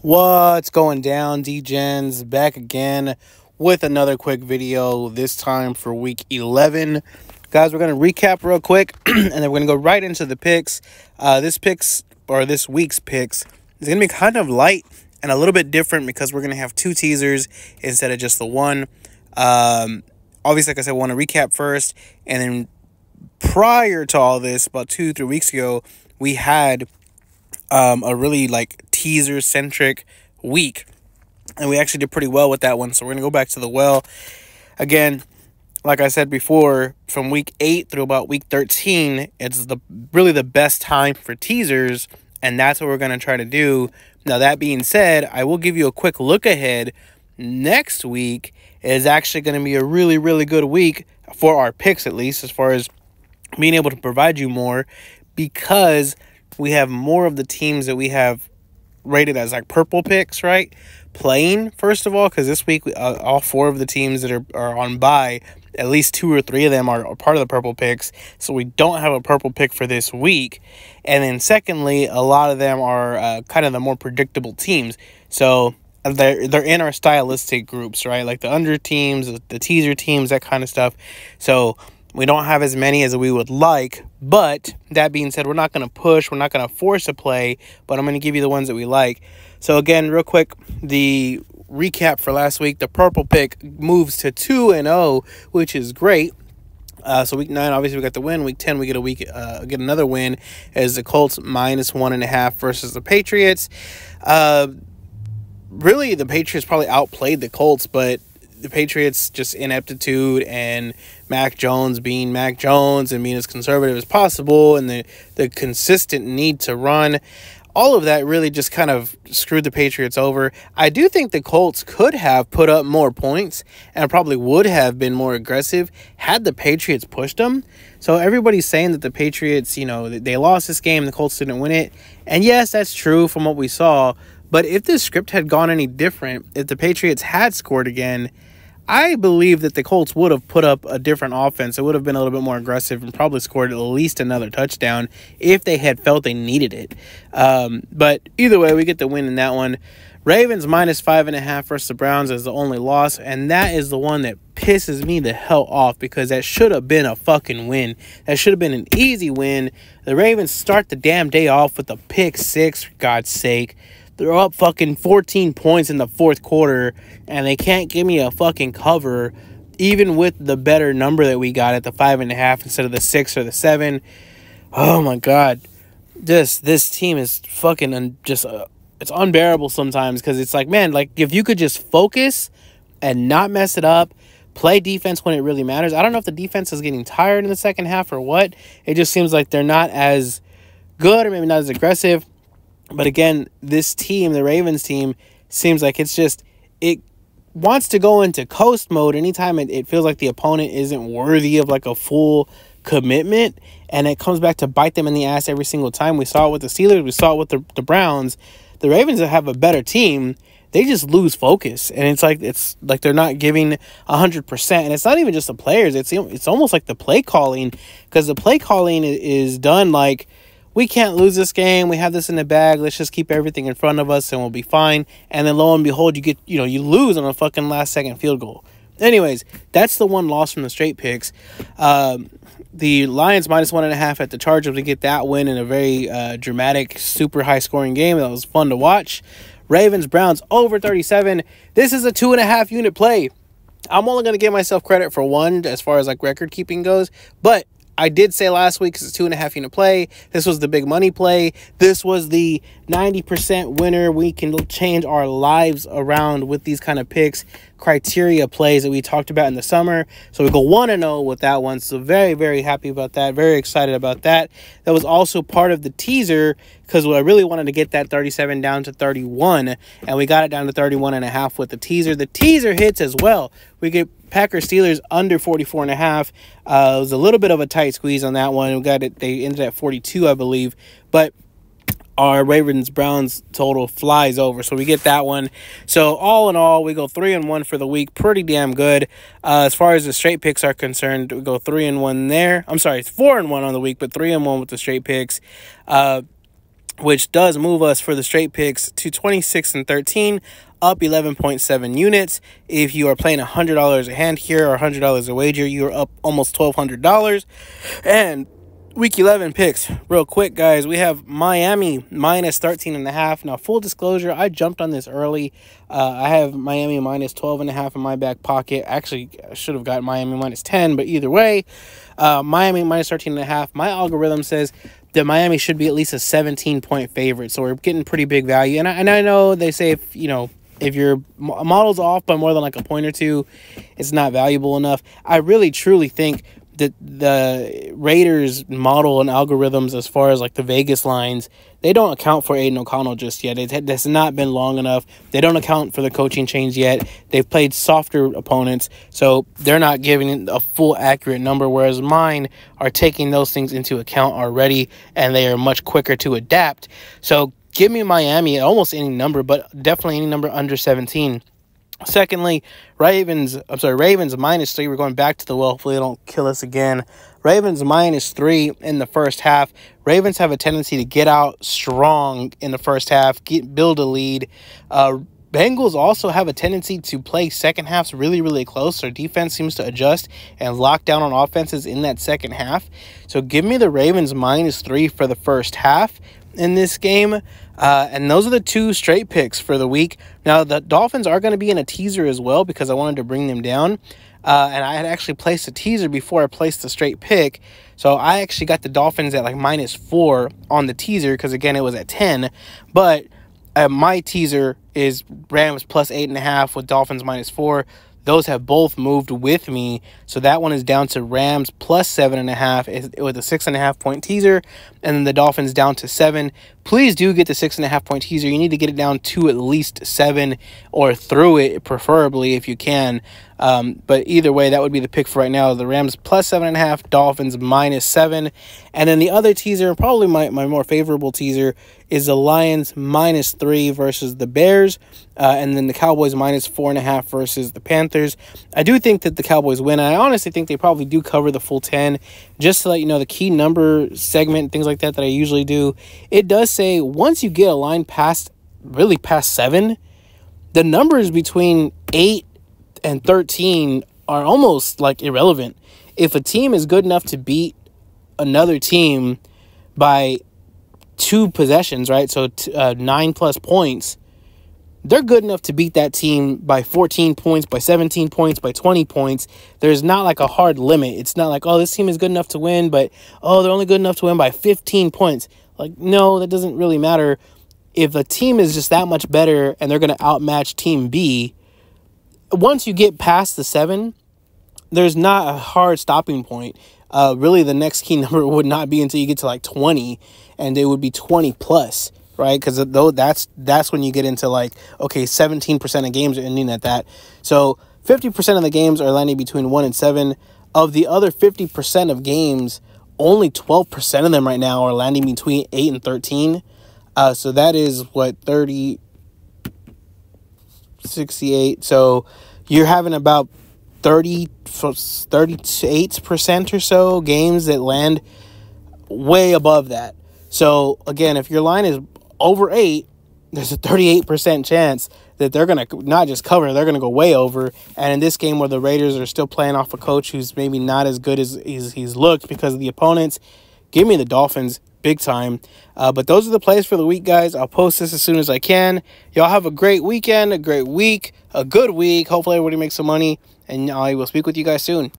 What's going down, D-Gens? Back again with another quick video, this time for week 11. Guys, we're going to recap real quick, and then we're going to go right into the picks. This week's picks is going to be kind of light and a little bit different because we're going to have two teasers instead of just the one. Obviously, like I said, I want to recap first, and then prior to all this, about 2-3 weeks ago, we had a really teaser centric week, and we actually did pretty well with that one. So we're gonna go back to the well again. Like I said before, from week 8 through about week 13, it's really the best time for teasers, and that's what we're gonna try to do. Now, that being said, I will give you a quick look ahead. Next week is actually going to be a really, really good week for our picks, at least as far as being able to provide you more, because we have more of the teams that we have rated as purple picks, right? Playing, first of all, because this week, all 4 of the teams that are on bye, at least 2 or 3 of them are part of the purple picks. So we don't have a purple pick for this week. And then secondly, a lot of them are kind of the more predictable teams. So they're in our stylistic groups, right? Like the under teams, the teaser teams, that kind of stuff. So we don't have as many as we would like, but that being said, we're not going to push, we're not going to force a play, but I'm going to give you the ones that we like. So again, real quick, the recap for last week, the purple pick moves to 2-0, which is great. So week 9, obviously we got the win. Week 10, we get get another win as the Colts -1.5 versus the Patriots. Really, the Patriots probably outplayed the Colts, but the Patriots just ineptitude and Mac Jones being Mac Jones and being as conservative as possible, and the consistent need to run, all of that really just kind of screwed the Patriots over. I do think the Colts could have put up more points and probably would have been more aggressive had the Patriots pushed them. So everybody's saying that the Patriots, they lost this game, the Colts didn't win it. And yes, that's true from what we saw. But if this script had gone any different, if the Patriots had scored again, I believe that the Colts would have put up a different offense. It would have been a little bit more aggressive and probably scored at least another touchdown if they had felt they needed it. But either way, we get the win in that one. Ravens -5.5 versus the Browns is the only loss, and that is the one that pisses me the hell off because that should have been a fucking win. That should have been an easy win. The Ravens start the damn day off with a pick 6, for God's sake. They're up fucking 14 points in the fourth quarter, and they can't give me a fucking cover, even with the better number that we got at the 5.5 instead of the 6 or the 7. Oh my God. This team is fucking it's unbearable sometimes, because it's man, if you could just focus and not mess it up, play defense when it really matters. I don't know if the defense is getting tired in the second half or what. It just seems like they're not as good or maybe not as aggressive. But again, this team, the Ravens team, seems like it wants to go into coast mode anytime it feels like the opponent isn't worthy of a full commitment, and it comes back to bite them in the ass every single time. We saw it with the Steelers, we saw it with the Browns. The Ravens have a better team, they just lose focus, and it's like they're not giving 100%. And it's not even just the players; it's almost like the play calling, because the play calling is done we can't lose this game. We have this in the bag. Let's just keep everything in front of us and we'll be fine. And then lo and behold, you lose on a fucking last second field goal. Anyways, that's the one loss from the straight picks. The Lions -1.5 at the Chargers to get that win in a very dramatic, super high scoring game. That was fun to watch. Ravens Browns over 37. This is a 2.5 unit play. I'm only going to give myself credit for one as far as record keeping goes, but I did say last week, because it's 2.5 unit play, this was the big money play. This was the 90% winner. We can change our lives around with these kind of picks, criteria plays that we talked about in the summer. So we go 1-0 with that one. So very, very happy about that. Very excited about that. That was also part of the teaser, because I really wanted to get that 37 down to 31, and we got it down to 31.5 with the teaser. The teaser hits as well. We get Packers Steelers under 44.5. It was a little bit of a tight squeeze on that one. They ended at 42, I believe, but our Ravens Browns total flies over, so we get that one. So all in all, we go 3-1 for the week. Pretty damn good. As far as the straight picks are concerned, we go 3-1 there. I'm sorry, it's 4-1 on the week, but 3-1 with the straight picks. which does move us for the straight picks to 26-13, up 11.7 units. If you are playing $100 a hand here or $100 a wager, you are up almost $1,200. And Week 11 picks, real quick, guys. We have Miami minus 13.5. Now, full disclosure, I jumped on this early. I have Miami minus 12.5 in my back pocket. Actually, I should have got Miami minus 10, but either way, Miami minus 13.5. My algorithm says that Miami should be at least a 17-point favorite, so we're getting pretty big value. And I know they say if your model's off by more than like a point or two, it's not valuable enough. I really truly think that the Raiders model and algorithms, as far as like the Vegas lines, they don't account for Aiden O'Connell just yet. It's not been long enough. They don't account for the coaching change yet. They've played softer opponents, so they're not giving a full accurate number, whereas mine are taking those things into account already, and they are much quicker to adapt. So give me Miami at almost any number, but definitely any number under 17. Secondly, Ravens minus 3. We're going back to the well. Hopefully they don't kill us again. Ravens minus 3 in the first half. Ravens have a tendency to get out strong in the first half, build a lead. Bengals also have a tendency to play second halves really, really close. Their defense seems to adjust and lock down on offenses in that second half. So give me the Ravens minus 3 for the first half in this game. And those are the two straight picks for the week. Now, the Dolphins are going to be in a teaser as well because I wanted to bring them down. And I had actually placed a teaser before I placed the straight pick. So I actually got the Dolphins at like minus 4 on the teaser because, again, it was at 10. But my teaser is Rams plus 8.5 with Dolphins minus 4. Those have both moved with me. So that one is down to Rams plus 7.5 with a 6.5-point teaser. And then the Dolphins down to 7. Please do get the 6.5-point teaser. You need to get it down to at least 7 or through it, preferably, if you can. But either way, that would be the pick for right now. The Rams plus 7.5, Dolphins minus 7. And then the other teaser, probably my more favorable teaser, is the Lions minus 3 versus the Bears. And then the Cowboys minus 4.5 versus the Panthers. I do think that the Cowboys win. I honestly think they probably do cover the full 10. Just to let you know, the key number segment, things like that I usually do, it does say once you get a line past 7, the numbers between 8 and 13 are almost like irrelevant. If a team is good enough to beat another team by 2 possessions, right? So 9 plus points, they're good enough to beat that team by 14 points, by 17 points, by 20 points. There's not like a hard limit. It's not like, oh, this team is good enough to win, but, oh, they're only good enough to win by 15 points. Like, no, that doesn't really matter. If a team is just that much better and they're going to outmatch Team B, once you get past the 7, there's not a hard stopping point. Really, the next key number would not be until you get to like 20, and it would be 20 plus, right? Because that's when you get into like, okay, 17% of games are ending at that. So 50% of the games are landing between 1 and 7. Of the other 50% of games, only 12% of them right now are landing between 8 and 13. So that is what, 30, 68. So you're having about 38% or so games that land way above that. So again, if your line is over 8, there's a 38% chance that they're going to not just cover, they're going to go way over. And in this game where the Raiders are still playing off a coach who's maybe not as good as he's looked because of the opponents, give me the Dolphins big time. But those are the plays for the week, guys. I'll post this as soon as I can. Y'all have a great weekend, a great week, a good week. Hopefully everybody makes some money, and I will speak with you guys soon.